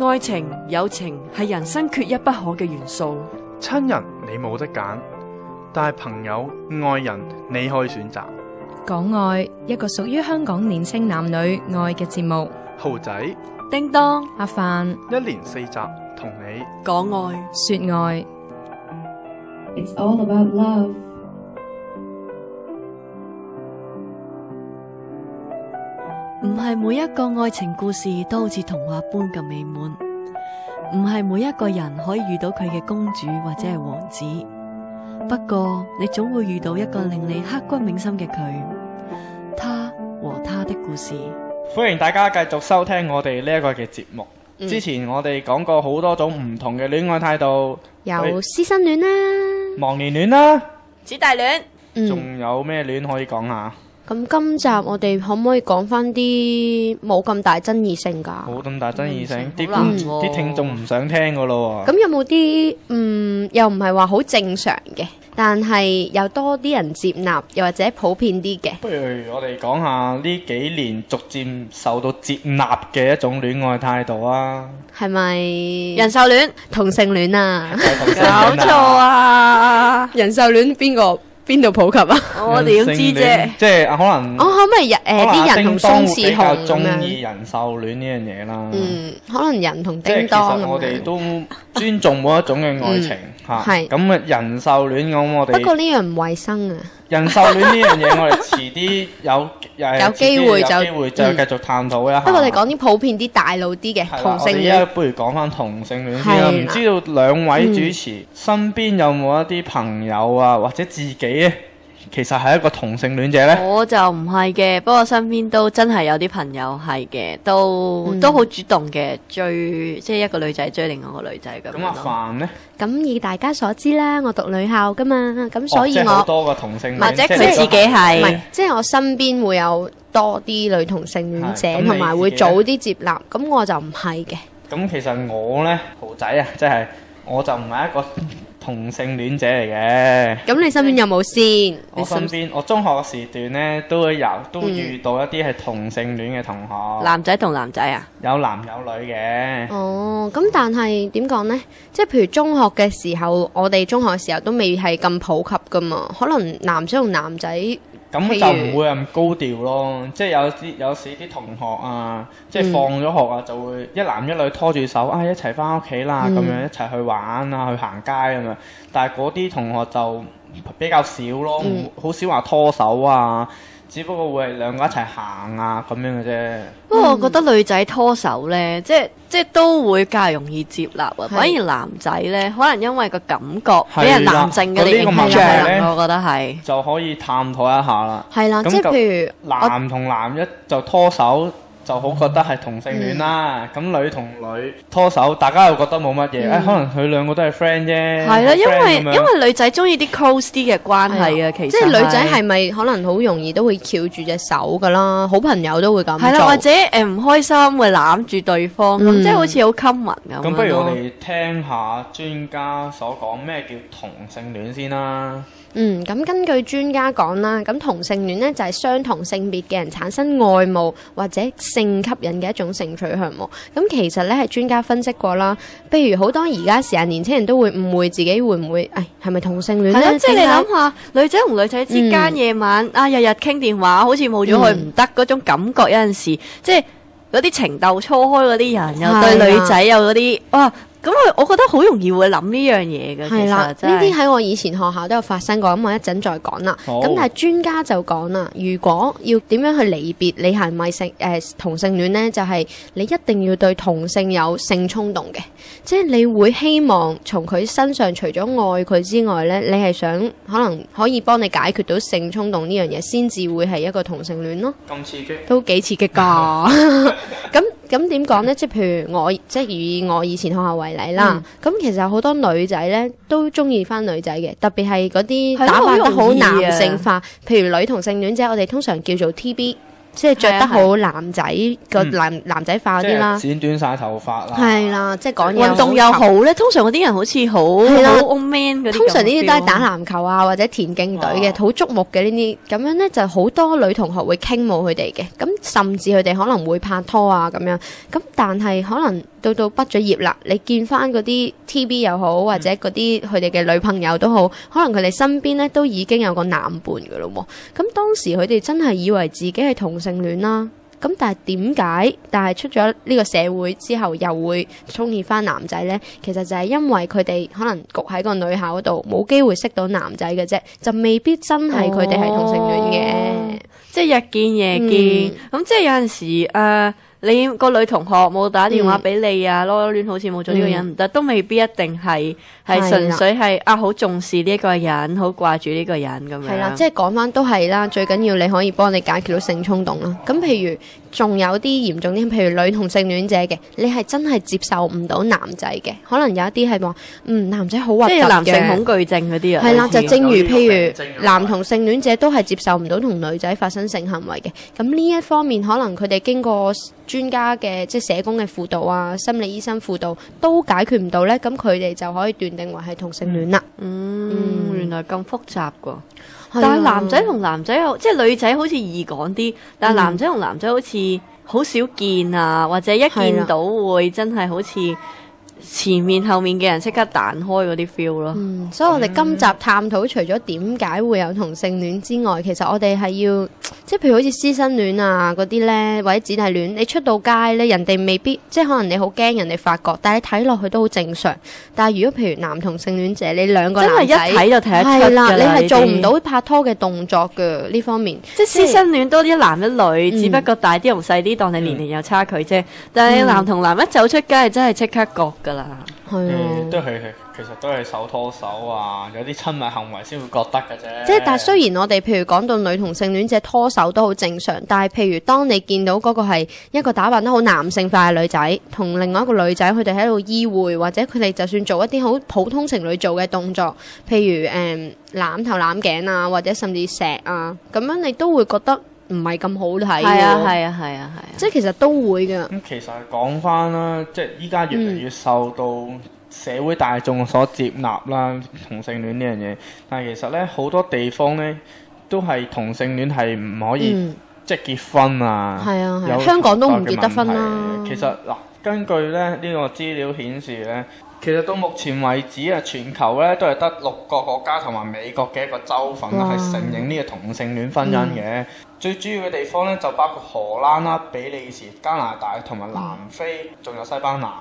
愛情、友情係人生缺一不可嘅元素。親人你冇得揀，但係朋友、愛人你可以選擇。講愛，一個屬於香港年青男女愛嘅節目。豪仔、叮當、阿范，一連4集同你講愛、說愛。It's all about love. 唔係每一個愛情故事都好似童話般咁美滿，唔係每一個人可以遇到佢嘅公主或者係王子。不過你總會遇到一個令你刻骨銘心嘅佢，他和他的故事。歡迎大家繼續收聽我哋呢一個嘅節目。之前我哋講過好多種唔同嘅戀愛態度，有師生戀啦、忘年戀啦，姊弟戀，仲有咩戀可以講下？咁今集我哋可唔可以講翻啲冇咁大爭議性噶？冇咁大爭議性，啲聽眾唔想聽噶咯喎。咁有冇啲又唔係話好正常嘅，但係又多啲人接納，又或者普遍啲嘅？不如我哋講下呢幾年逐漸受到接納嘅一種戀愛態度啊？係咪人獸戀、同性戀啊？搞錯啊！人獸戀邊度普及啊？我哋點知啫？即係可能可唔可以啲人同鬆弛熊比較中咁意樣？人獸戀呢樣嘢啦。可能人同即係其叮當咁實我哋樣。都尊重每一種嘅愛情嚇。係咁人獸戀咁我哋。不過呢樣唔衞生啊！人獸戀呢樣嘢，我哋遲啲有機會就繼續探討一下。不過我哋講啲普遍啲、大路啲嘅同性戀。我哋而家不如講翻同性戀先啦。唔知道兩位主持身邊有冇一啲朋友啊，或者自己咧，其實係一個同性戀者呢？我就唔係嘅，不過身邊都真係有啲朋友係嘅，都好主動嘅，追即係一個女仔追另外一個女仔咁。咁阿范呢？咁以大家所知啦，我讀女校噶嘛，咁所以即係好我多個同性戀，或者佢即係自己唔係係，即係我身邊會有多啲女同性戀係咁者，你同埋會自己呢早啲接納，咁我就唔係嘅。咁其實我呢，豪仔啊，即係我就唔係一個同性戀者嚟嘅。咁你身邊有冇先？我身邊，我中學嘅時段呢，都會遇到一啲係同性戀嘅同學，男仔同男仔啊？有男有女嘅。哦，咁但係點講呢？即係譬如中學嘅時候，我哋中學嘅時候都未係咁普及噶嘛，可能男仔同男仔。咁就唔會咁高調咯，即係有時啲同學啊，即係放咗學啊，就會一男一女拖住手啊，一齊翻屋企啦，咁樣一齊去玩啊，去行街咁樣。但係嗰啲同學就比較少咯，好少話拖手啊，只不過會係兩個一齊行啊咁樣嘅啫。不過我覺得女仔拖手呢，即係都會較容易接納啊。反而男仔呢，可能因為個感覺俾人男性嘅影響，我覺得係就可以探討一下啦。係啦，即係譬如男同男一就拖手，就好覺得係同性戀啦。咁女同女拖手，大家又覺得冇乜嘢。可能佢兩個都係 friend 啫。係啦，因為女仔中意啲 close 啲嘅關係啊。其實即係女仔係咪可能好容易都會翹住隻手噶啦？好朋友都會咁做。係啦，或者唔開心會攬住對方咁，即係好似好 common 咁。咁不如我哋聽下專家所講咩叫同性戀先啦。咁根據專家講啦，咁同性戀呢就係相同性別嘅人產生愛慕或者性吸引嘅一種性取向喎。咁其實呢係專家分析過啦，譬如好多而家時下年輕人都會誤會自己會唔會係咪同性戀呢？即係你諗下，女仔同女仔之間夜晚日日傾電話，好似冇咗佢唔得嗰種感覺，有陣時即係嗰啲情竇初開嗰啲人，又對女仔有嗰啲哇。咁我覺得好容易會諗呢樣嘢嘅。係啦，呢啲喺我以前學校都有發生過，咁我一陣再講啦。咁但係專家就講啦，如果要點樣去離別你係咪同性戀呢？就係你一定要對同性有性衝動嘅，即係你會希望從佢身上除咗愛佢之外呢，你係想可能可以幫你解決到性衝動呢樣嘢，先至會係一個同性戀咯。咁刺激，都幾刺激㗎。咁點講呢？即係譬如以我以前學校為例啦，咁其實有好多女仔呢都中意翻女仔嘅，特別係嗰啲打扮得好男性化，譬如女同性戀者，我哋通常叫做 TB。即係着得好男仔個男仔化嗰啲啦，剪短晒頭髮啦，係啦，即係講嘢運動又好咧。通常嗰啲人好似好係啦好 old man 嗰啲咁嘅 feel。通常呢啲都係打籃球啊或者田徑隊嘅，好矚目嘅呢啲。咁樣咧就好多女同學會傾慕佢哋嘅，咁甚至佢哋可能會拍拖啊咁樣。咁但係可能到畢咗業啦，你見翻嗰啲 TV 又好，或者嗰啲佢哋嘅女朋友都好，可能佢哋身邊咧都已經有個男伴噶咯喎。咁當時佢哋真係以為自己係同性戀啦。咁但係點解？但係出咗呢個社會之後，又會中意翻男仔呢？其實就係因為佢哋可能焗喺個女校嗰度，冇機會識到男仔嘅啫，就未必真係佢哋係同性戀嘅。即係日見夜見。咁即係有陣時你個女同學冇打電話俾你啊，囉攣好似冇咗呢個人唔得，都未必一定係純粹係好重視呢一個人，好掛住呢個人咁樣。係啦，即係講翻都係啦，最緊要你可以幫你解決到性衝動啦。咁譬如仲有啲嚴重啲，譬如女同性戀者嘅，你係真係接受唔到男仔嘅，可能有一啲係話男仔好核突嘅，即係男性恐懼症嗰啲啊。係啦，就正如譬如男同性戀者都係接受唔到同女仔發生性行為嘅。咁呢一方面，可能佢哋經過專家嘅即係社工嘅輔導啊、心理醫生輔導都解決唔到呢，咁佢哋就可以斷定為係同性戀啦。原來咁複雜㗎。但係男仔同男仔即係女仔好似易講啲，但係男仔同男仔好似好少見啊，或者一見到會真係好似前面後面嘅人即刻彈開嗰啲 feel 咯。所以我哋今集探討除咗點解會有同性戀之外，其實我哋係要即係譬如好似師生戀啊嗰啲呢，或者姊弟戀，你出到街呢，人哋未必即係可能你好驚人哋發覺，但係你睇落去都好正常。但係如果譬如男同性戀者，你兩個男仔真係一睇就睇得出㗎啦，你係做唔到拍拖嘅動作嘅呢方面。即係師生戀多一男一女，只不過大啲同細啲，當你年齡有差距啫。但係男同男一走出街，真係即刻覺㗎啦。都係其實都係手拖手啊，有啲親密行為先會覺得嘅啫。即係但係雖然我哋譬如講到女同性戀者拖手都好正常，但係譬如當你見到嗰個係一個打扮得好男性化嘅女仔，同另外一個女仔佢哋喺度依會，或者佢哋就算做一啲好普通情侶做嘅動作，譬如攬頭攬頸啊，或者甚至錫啊，咁樣你都會覺得唔係咁好睇。係啊，即係其實都會㗎。咁其實講翻啦，即係依家越嚟越受到社會大眾所接納啦，同性戀呢樣嘢。但係其實咧，好多地方咧都係同性戀係唔可以即係結婚啊。係啊，有香港都唔結得婚啦。其實嗱，根據咧呢個資料顯示咧，其實到目前為止啊，全球咧都係得6個國家同埋美國嘅一個州份係承認呢個同性戀婚姻嘅。最主要嘅地方咧就包括荷蘭啦、比利時、加拿大同埋南非，仲有西班牙。